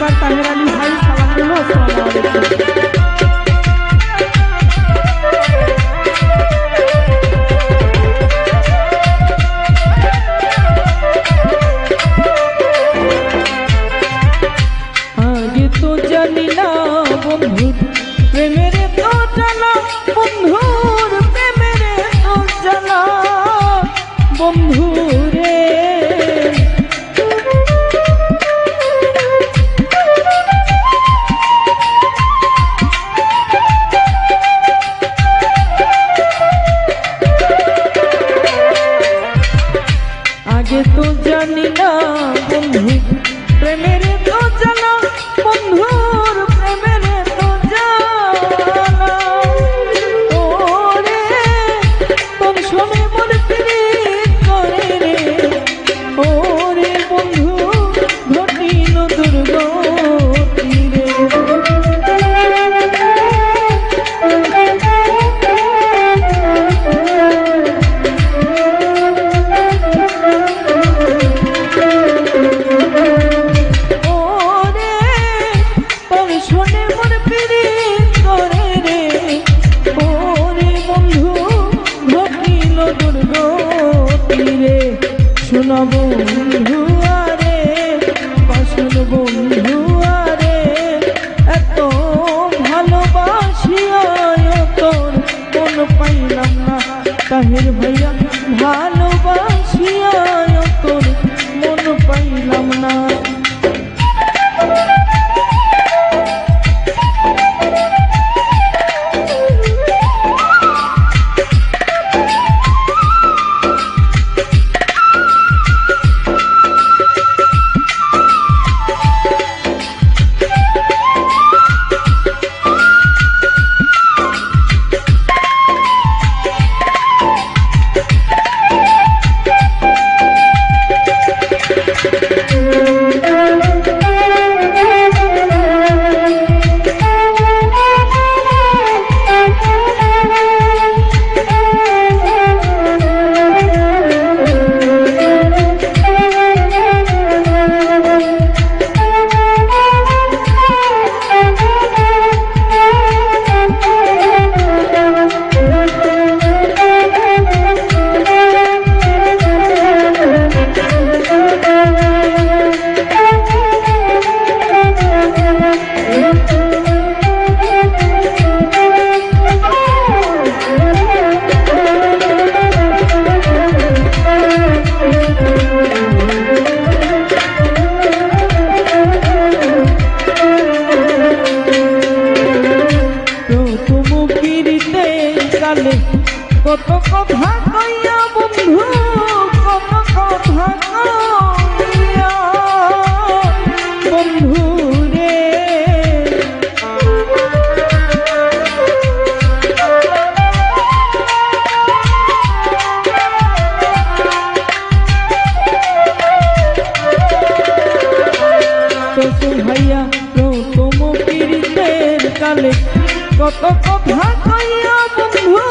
Driver Taher Ali ভাই সালাম দিল। আসসালামু আলাইকুম। আগে তো জানি না বন্ধুর প্রেমের তো জানা, বন্ধুর প্রেমের তো জানা বন্ধুরে। আগে তো জানি না বন্ধু প্রেমের তো জানা, বন্ধুর প্রেমের তো জানা। ওরে তোর শোনে মোর প্রীত করে রে, ওরে বন্ধু ঘটিল দুর্গতি রে। শোনো বন্ধু আরে, শোনো বন্ধু আরে, এত ভালোবাসিয়া তোর মন পাইলাম না তাহের ভাইয়া, ভালোবাসিয়া তোর মন পাইলাম না। কত কথা কইয়া বন্ধু, কত কথা কইয়া বন্ধু রে। শ্বশুর ভাইয়া প্রথম পীড়িতের কালে কত কথা কইয়া বন্ধু,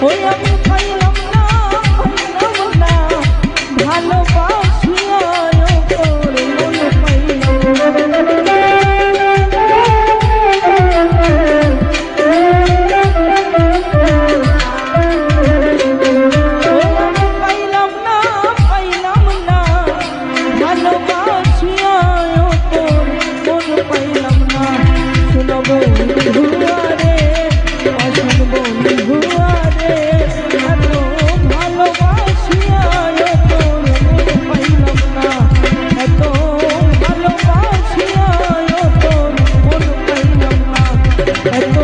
ওই আমি পাইলাম না ভালোবাসিয়া তোর মন পাইলাম না ভালোবাসিয়া তোর মন পাইলাম না শুনো বন্ধুয়া রে অসুন বন্ধুয়া রে এত ভালোবাসিয়া তোর মন পাইলাম না এত ভালোবাসিয়া তোর মন পাইলাম না এত